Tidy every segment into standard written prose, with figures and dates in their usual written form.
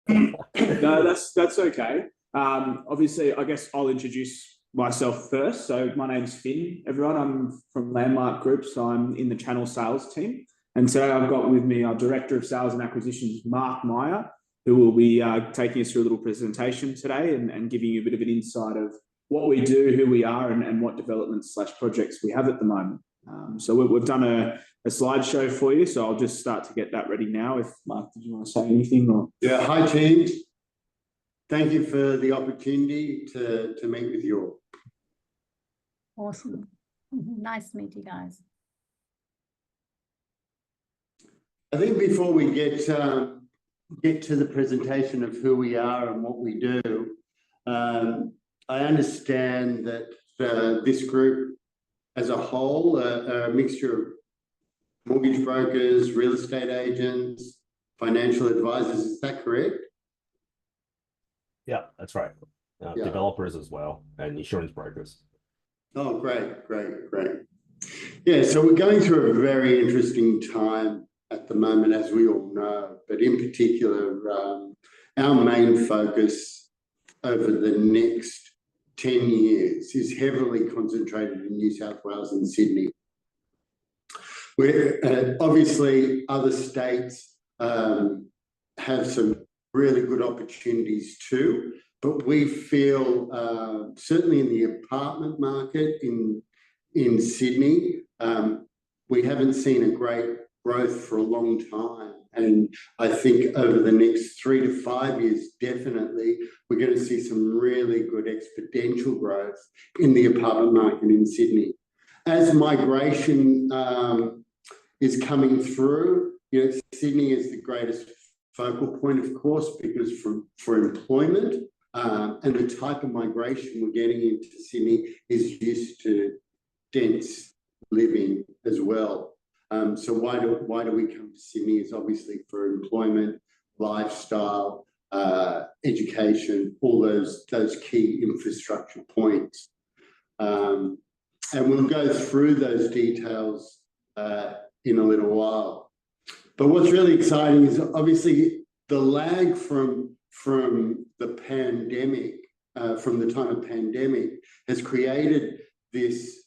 No, that's okay. Obviously, I guess I'll introduce myself first. So my name's Finn, everyone. I'm from Landmark Group, so I'm in the channel sales team. And today I've got with me our Director of Sales and Acquisitions, Mark Meyer, who will be taking us through a little presentation today and giving you a bit of an insight of what we do, who we are, and what developments / projects we have at the moment. So we've done a slideshow for you, so I'll just start to get that ready now. If Mark, did you want to say anything? Or yeah, hi team. Thank you for the opportunity to meet with you all. Awesome. Nice to meet you guys. I think before we get to the presentation of who we are and what we do, I understand that this group as a whole are a mixture of mortgage brokers, real estate agents, financial advisors. Is that correct? Yeah, that's right. Yeah. Developers as well, and insurance brokers. Oh, great. Yeah, so we're going through a very interesting time at the moment, as we all know, but in particular, our main focus over the next 10 years is heavily concentrated in New South Wales and Sydney. Where obviously other states have some really good opportunities too, but we feel certainly in the apartment market in Sydney, we haven't seen a great growth for a long time. And I think over the next 3 to 5 years, definitely, we're going to see some really good exponential growth in the apartment market in Sydney. As migration is coming through, Sydney is the greatest focal point, of course, because for employment and the type of migration we're getting into Sydney is used to dense living as well. So why do we come to Sydney is obviously for employment, lifestyle, education, all those key infrastructure points. And we'll go through those details in a little while. But what's really exciting is obviously the lag from the pandemic, from the time of pandemic, has created this,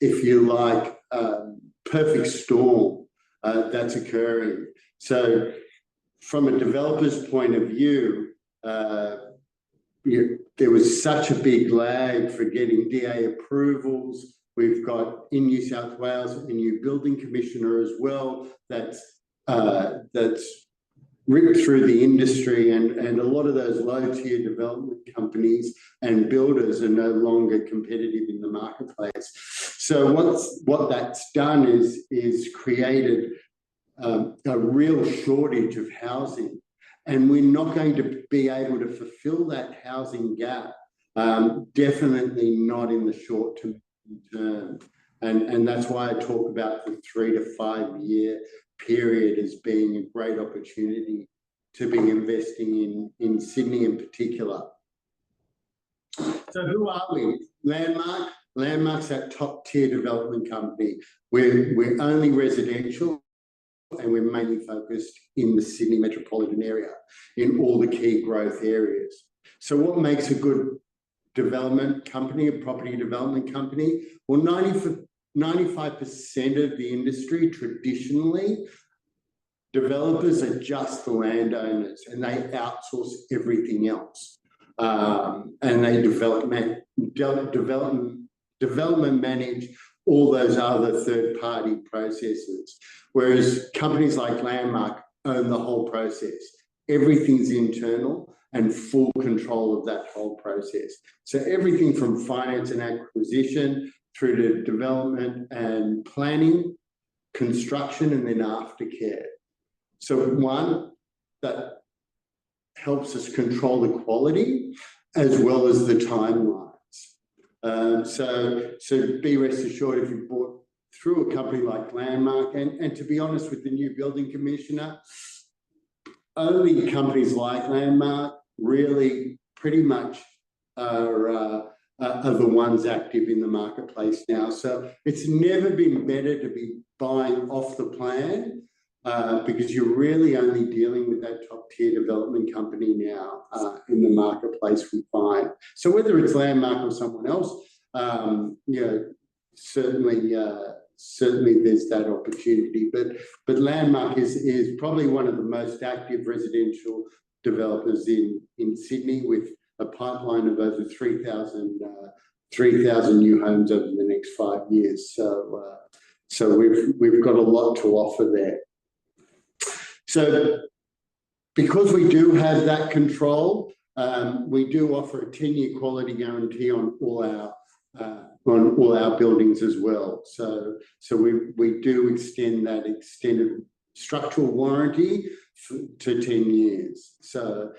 if you like, perfect storm that's occurring. So from a developer's point of view, there was such a big lag for getting DA approvals. We've got in New South Wales a new building commissioner as well that's ripped through the industry, and a lot of those low-tier development companies and builders are no longer competitive in the marketplace. So what that's done is created a real shortage of housing, and we're not going to be able to fulfill that housing gap, definitely not in the short to term. And that's why I talk about the 3 to 5 year period as being a great opportunity to be investing in Sydney in particular. So who are we? Landmark. Landmark's that top tier development company. We're only residential, and we're mainly focused in the Sydney metropolitan area in all the key growth areas. So what makes a good development company, a property development company? Well, 95% of the industry traditionally, developers are just the landowners, and they outsource everything else, and they development manage all those other third-party processes. Whereas companies like Landmark own the whole process. Everything's internal and full control of that whole process. So everything from finance and acquisition through to development and planning, construction, and then aftercare. So one, that helps us control the quality as well as the timelines. So be rest assured, if you bought through a company like Landmark, and to be honest with the new building commissioner, only companies like Landmark really pretty much are the ones active in the marketplace now. So it's never been better to be buying off the plan because you're really only dealing with that top tier development company now in the marketplace, we find. So whether it's Landmark or someone else, you know, certainly there's that opportunity. But Landmark is probably one of the most active residential developers in Sydney, with a pipeline of over 3,000 new homes over the next 5 years. So we've got a lot to offer there. So because we do have that control, we do offer a 10-year quality guarantee on all our buildings as well. So we do extend that extended structural warranty to 10 years. So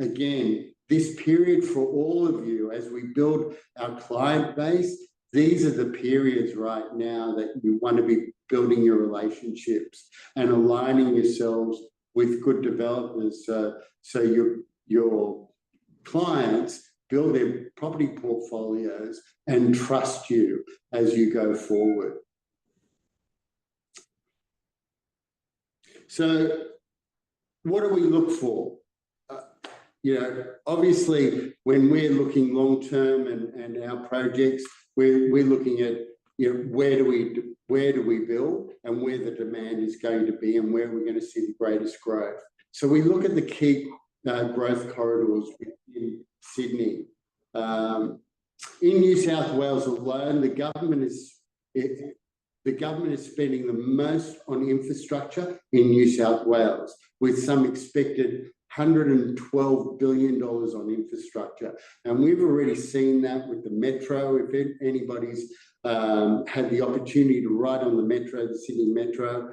again, this period for all of you, as we build our client base, these are the periods right now that you want to be building your relationships and aligning yourselves with good developers, so your clients build their property portfolios and trust you as you go forward. So what do we look for? You know, obviously, when we're looking long-term and our projects, we're looking at, you know, where do we build and where the demand is going to be and where we're going to see the greatest growth. So we look at the key growth corridors in Sydney. In New South Wales alone, the government is spending the most on infrastructure in New South Wales, with some expected $112 billion on infrastructure. And we've already seen that with the metro. If anybody's had the opportunity to ride on the metro, the Sydney Metro,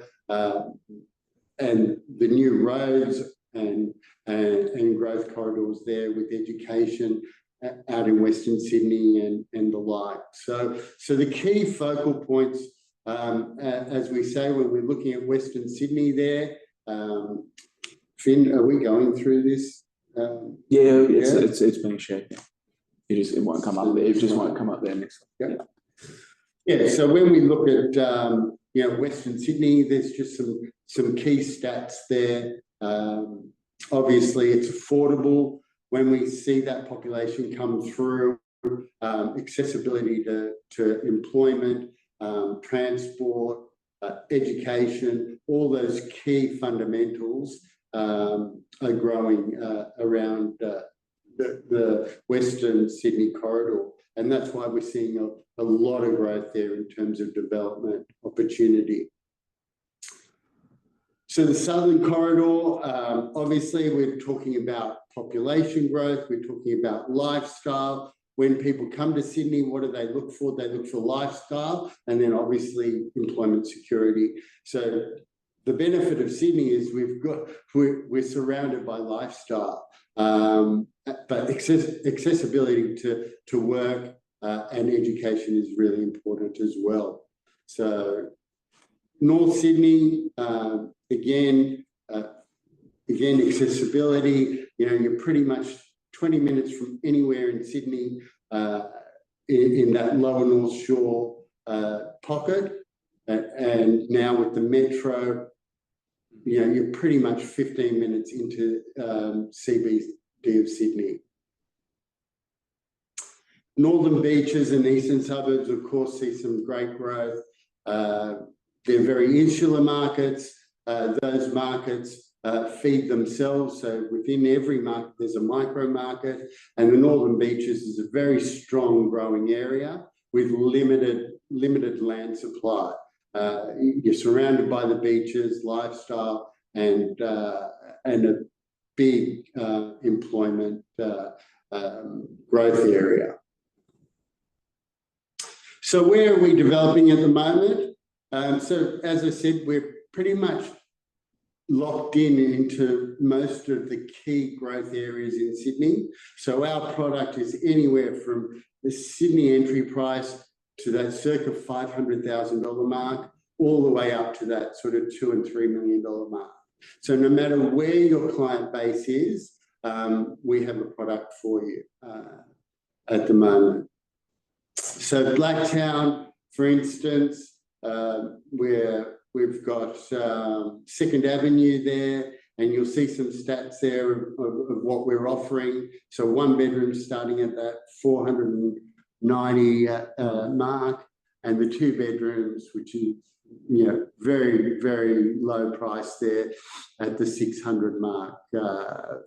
and the new roads and growth corridors there with education out in Western Sydney and the like. So the key focal points, as we say, when we're looking at Western Sydney there, Finn, are we going through this? It's being shared. It won't come up there. It just won't come up there next time. Yeah. So when we look at you know, Western Sydney, there's just some key stats there. Obviously, it's affordable. When we see that population come through, accessibility to employment, transport, education, all those key fundamentals are growing around the Western Sydney corridor. And that's why we're seeing a lot of growth there in terms of development opportunity. So the Southern Corridor, obviously we're talking about population growth, we're talking about lifestyle. When people come to Sydney, what do they look for? They look for lifestyle and then obviously employment security. So the benefit of Sydney is we're surrounded by lifestyle, but accessibility to work and education is really important as well. So North Sydney, again, accessibility. You know, you're pretty much 20 minutes from anywhere in Sydney, in that lower North Shore pocket, and now with the metro, you know, you're pretty much 15 minutes into CBD of Sydney. Northern Beaches and eastern suburbs, of course, see some great growth. They're very insular markets. Those markets feed themselves. So within every market, there's a micro market, and the Northern Beaches is a very strong growing area with limited land supply. You're surrounded by the beaches, lifestyle, and a big employment growth area. So where are we developing at the moment? So as I said, we're pretty much locked into most of the key growth areas in Sydney. So our product is anywhere from the Sydney entry price to that circa $500,000 mark, all the way up to that sort of $2 and $3 million mark. So no matter where your client base is, we have a product for you at the moment. So Blacktown, for instance, we're we've got Second Avenue there, and you'll see some stats there of what we're offering. So 1 bedroom starting at that 490 mark, and the 2 bedrooms, which is very, very low price there at the 600 mark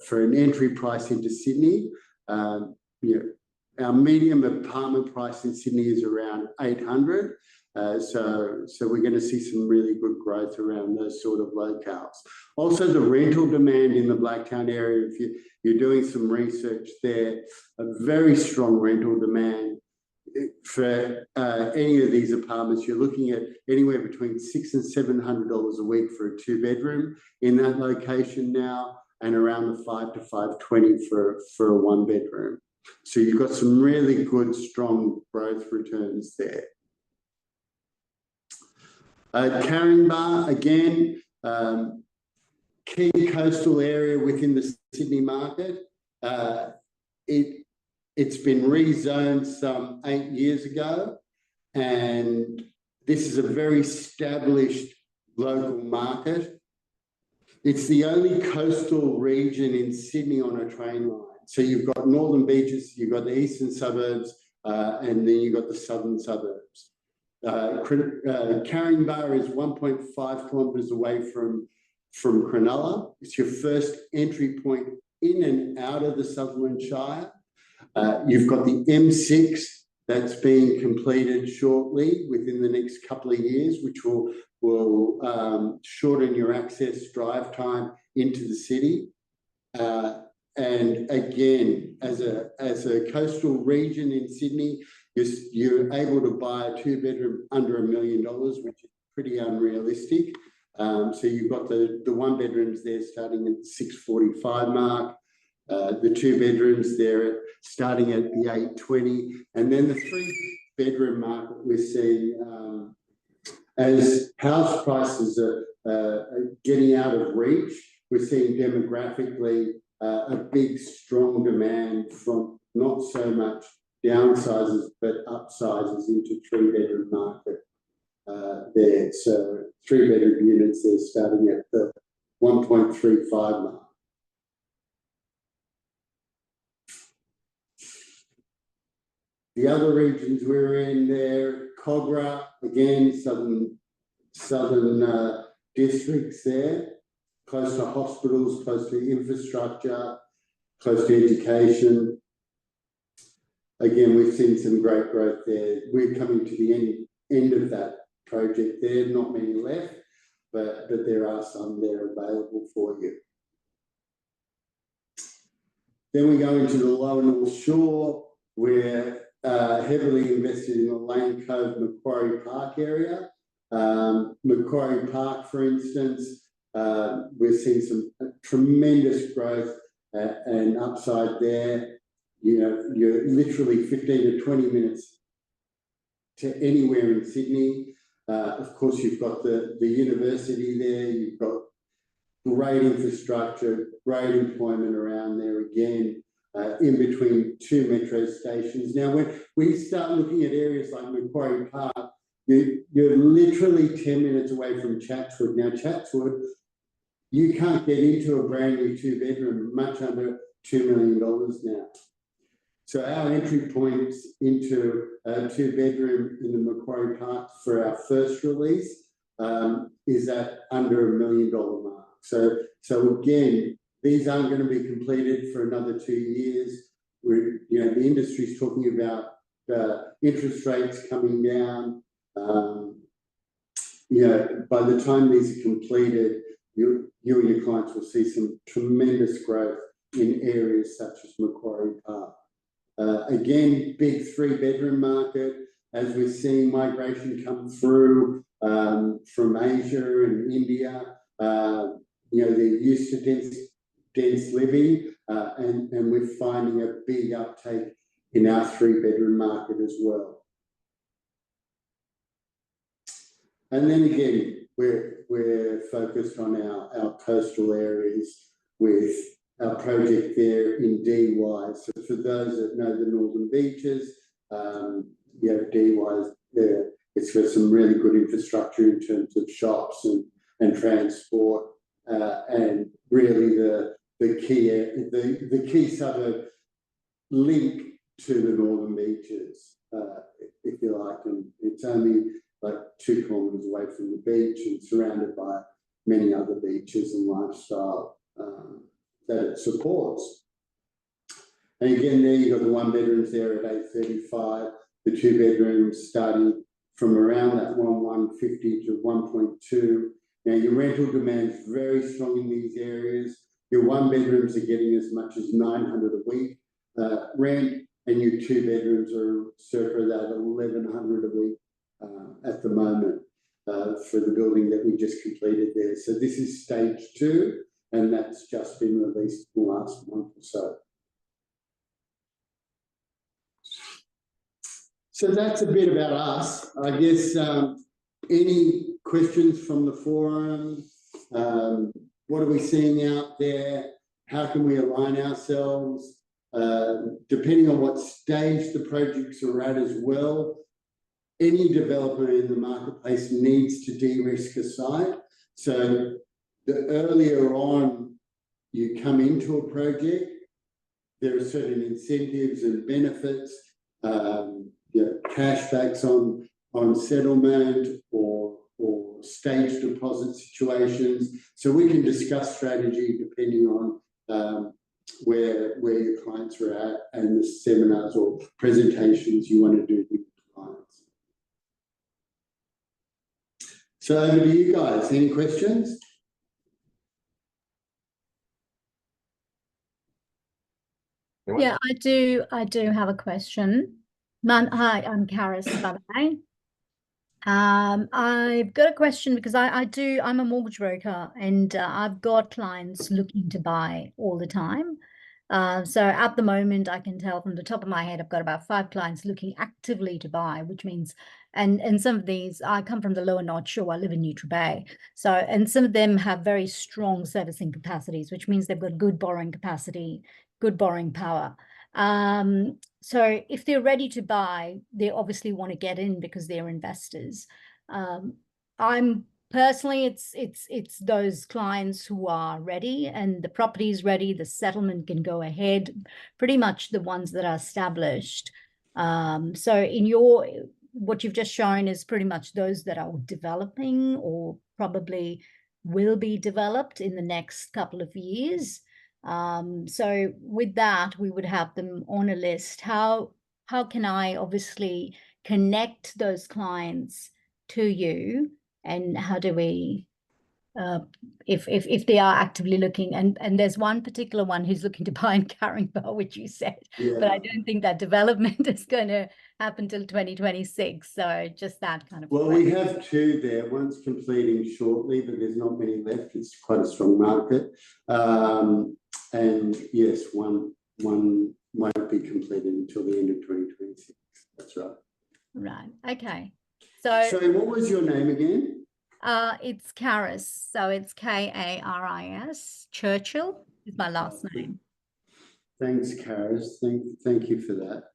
for an entry price into Sydney. Our medium apartment price in Sydney is around 800. So we're going to see some really good growth around those sort of locales. Also, the rental demand in the Blacktown area, if you're doing some research there, a very strong rental demand for any of these apartments. You're looking at anywhere between $600 and $700 a week for a 2 bedroom in that location now, and around the $500 to $520 for a 1 bedroom. So you've got some really good, strong growth returns there. Caringbah, again, key coastal area within the Sydney market. It's been rezoned some 8 years ago, and this is a very established local market. It's the only coastal region in Sydney on a train line. So you've got northern beaches, you've got the eastern suburbs, and then you've got the southern suburbs. Caringbah is 1.5 kilometres away from Cronulla. It's your first entry point in and out of the Sutherland Shire. You've got the M6 that's being completed shortly within the next couple of years, which will shorten your access drive time into the city. And again, as a coastal region in Sydney, you're able to buy a 2 bedroom under $1 million, which is pretty unrealistic. So you've got the 1 bedrooms there starting at the 645 mark, the 2 bedrooms there starting at the 820, and then the 3 bedroom market we're seeing as house prices are getting out of reach. We're seeing demographically a big, strong demand from not so much downsizes, but upsizes into 3 bedroom market there. So 3 bedroom units there starting at the 1.35 mark. The other regions we're in there, Cogra, again, southern districts there, close to hospitals, close to infrastructure, close to education. Again, we've seen some great growth there. We're coming to the end of that project there, not many left, but there are some there available for you. Then we go into the lower North Shore. We're heavily invested in the Lane Cove Macquarie Park area. Macquarie Park, for instance, we're seeing some tremendous growth and upside there. You're literally 15 to 20 minutes to anywhere in Sydney. Of course, you've got the university there. You've got great infrastructure, great employment around there again, in between 2 metro stations. Now, when we start looking at areas like Macquarie Park, you're literally 10 minutes away from Chatswood. Now, Chatswood, you can't get into a brand new 2 bedroom much under $2 million now. So our entry points into a 2 bedroom in the Macquarie Park for our first release is at under $1 million mark. So again, these aren't going to be completed for another 2 years. The industry's talking about interest rates coming down. By the time these are completed, you and your clients will see some tremendous growth in areas such as Macquarie Park. Again, big 3 bedroom market, as we're seeing migration come through from Asia and India. They're used to dense living, and we're finding a big uptake in our 3 bedroom market as well. And then again, we're focused on our coastal areas with our project there in DY. So for those that know the northern beaches, DY is It's got some really good infrastructure in terms of shops and transport, and really the key suburb link to the northern beaches, if you like, and it's only like 2 kilometres away from the beach and surrounded by many other beaches and lifestyle that it supports. And again, there you've got the 1 bedrooms there at 835, the 2 bedrooms starting from around that 150 to 1.2. Now your rental demand is very strong in these areas. Your 1 bedrooms are getting as much as 900 a week rent, and your 2 bedrooms are circa that 1100 a week at the moment for the building that we just completed there. So this is stage 2, and that's just been released in the last month or so. So that's a bit about us. I guess any questions from the forum? What are we seeing out there? How can we align ourselves? Depending on what stage the projects are at as well, any developer in the marketplace needs to de-risk a site. So the earlier on you come into a project, there are certain incentives and benefits, cash backs on settlement or stage deposit situations. So we can discuss strategy depending on where your clients are at and the seminars or presentations you want to do with clients. So over to you guys. Any questions? Yeah, I do have a question. Hi, I'm Karis, by the way. I've got a question because I'm a mortgage broker, and I've got clients looking to buy all the time. So at the moment, I can tell from the top of my head, I've got about 5 clients looking actively to buy, which means, and some of these, I come from the lower North Shore, I live in Neutral Bay. So, and some of them have very strong servicing capacities, which means they've got good borrowing capacity, good borrowing power. So if they're ready to buy, they obviously want to get in because they're investors. I'm personally, it's those clients who are ready and the property is ready, the settlement can go ahead, pretty much the ones that are established. So in what you've just shown is pretty much those that are developing or probably will be developed in the next couple of years. So with that, we would have them on a list. How can I obviously connect those clients to you, and how do we, if they are actively looking, and there's one particular one who's looking to buy in Caringbah, which you said, but I don't think that development is going to happen till 2026. So just that kind of. Well, we have 2 there. One's completing shortly, but there's not many left. It's quite a strong market. And yes, one won't be completed until the end of 2026. That's right. Right. Okay. So what was your name again? It's Karis. So it's Karis. Churchill is my last name. Thanks, Karis. Thank you for that.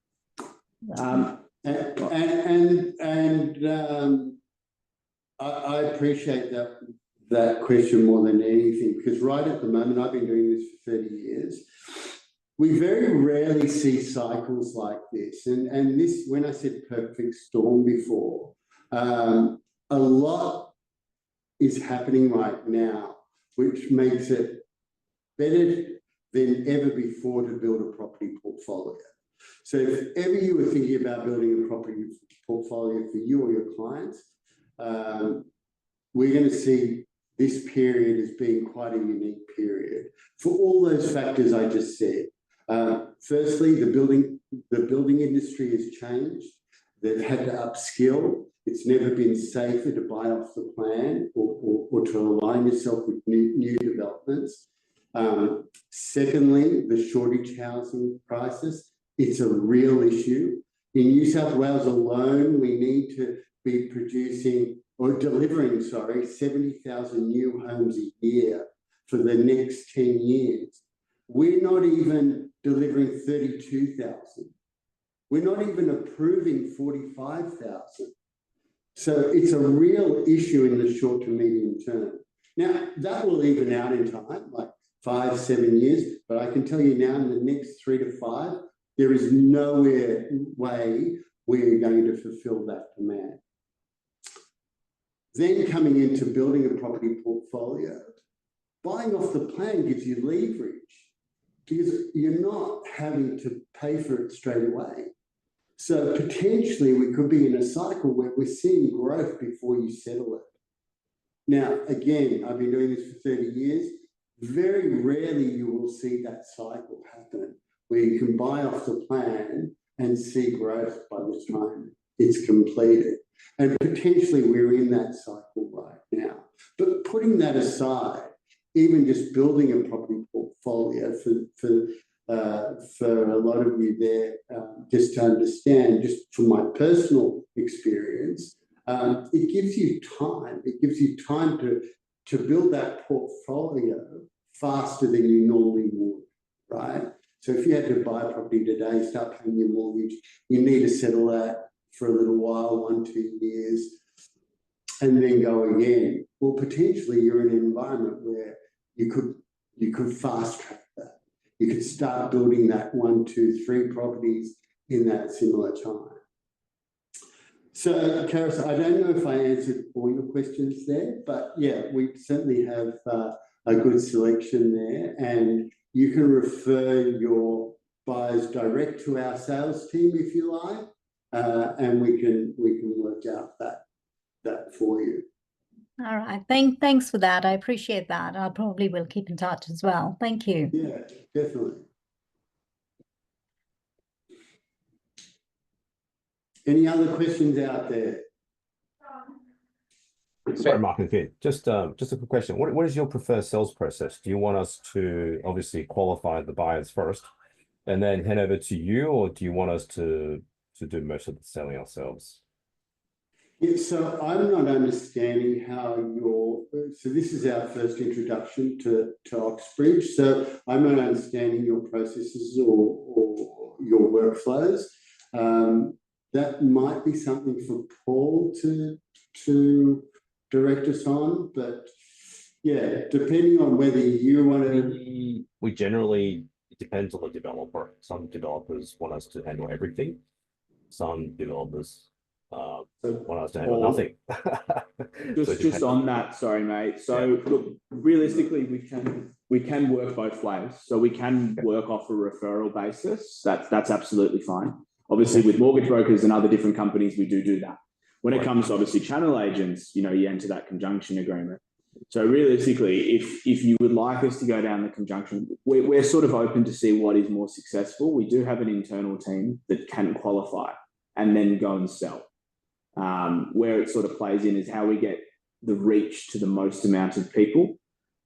I appreciate that question more than anything, because right at the moment, I've been doing this for 30 years. We very rarely see cycles like this. And this, when I said perfect storm before, a lot is happening right now, which makes it better than ever before to build a property portfolio. So if ever you were thinking about building a property portfolio for you or your clients, we're going to see this period as being quite a unique period for all those factors I just said. Firstly, the building industry has changed. They've had to upskill. It's never been safer to buy off the plan or to align yourself with new developments. Secondly, the shortage housing crisis. It's a real issue. In New South Wales alone, we need to be delivering 70,000 new homes a year for the next 10 years. We're not even delivering 32,000. We're not even approving 45,000. So it's a real issue in the short to medium term. Now, that will even out in time, like 5, 7 years, but I can tell you now in the next 3 to 5, there is no way we're going to fulfill that demand. Then coming into building a property portfolio, buying off the plan gives you leverage because you're not having to pay for it straight away. So potentially we could be in a cycle where we're seeing growth before you settle it. Now, again, I've been doing this for 30 years. Very rarely you will see that cycle happen where you can buy off the plan and see growth by the time it's completed. And potentially we're in that cycle right now. But putting that aside, even just building a property portfolio for a lot of you there, just to understand, just from my personal experience, it gives you time. It gives you time to build that portfolio faster than you normally would, right? So if you had to buy a property today, start paying your mortgage, you need to settle that for a little while, 1, 2 years, and then go again. Well, potentially you're in an environment where you could fast track that. You could start building that 1, 2, 3 properties in that similar time. So, Karis, I don't know if I answered all your questions there, but yeah, we certainly have a good selection there, and you can refer your buyers direct to our sales team if you like, and we can work out that for you. All right. Thanks for that. I appreciate that. I probably will keep in touch as well. Thank you. Yeah, definitely. Any other questions out there? Sorry, Mark and Finn. Just a quick question. What is your preferred sales process? Do you want us to obviously qualify the buyers first and then hand over to you, or do you want us to do most of the selling ourselves? Yeah, so I'm not understanding how so this is our first introduction to Oxbridge, so I'm not understanding your processes or your workflows. That might be something for Paul to direct us on, but yeah, depending on whether you want to... We generally, it depends on the developer. Some developers want us to handle everything. Some developers want us to handle nothing. just on that, sorry, mate. So look, realistically, we can work both ways. So we can work off a referral basis. That's absolutely fine. Obviously, with mortgage brokers and other different companies, we do that. When it comes to obviously channel agents, you enter that conjunction agreement. So realistically, if you would like us to go down the conjunction, we're sort of open to see what is more successful. We do have an internal team that can qualify and then go and sell. Where it sort of plays in is how we get the reach to the most amount of people.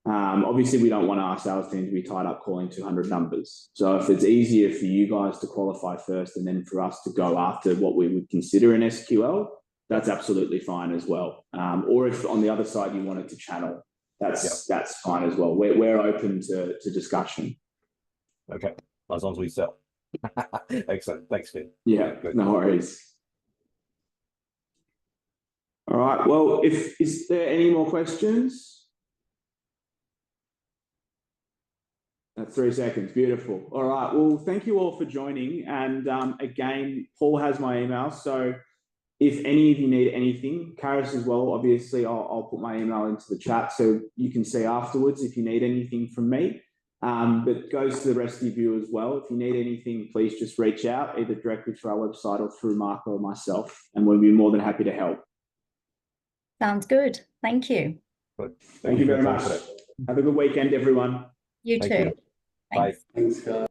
Obviously, we don't want our sales team to be tied up calling 200 numbers. So if it's easier for you guys to qualify first and then for us to go after what we would consider an SQL, that's absolutely fine as well. Or if on the other side you wanted to channel, that's fine as well. We're open to discussion. Okay, as long as we sell. Excellent. Thanks, Finn. Yeah, no worries. All right. Well, is there any more questions? 3 seconds. Beautiful. All right. Well, thank you all for joining. And again, Paul has my email. So if any of you need anything, Karis as well, obviously I'll put my email into the chat so you can see afterwards if you need anything from me. But goes to the rest of you as well. If you need anything, please just reach out either directly through our website or through Mark or myself, and we'll be more than happy to help. Sounds good. Thank you. Good. Thank you very much. Have a good weekend, everyone. You too. Bye. Thanks, guys.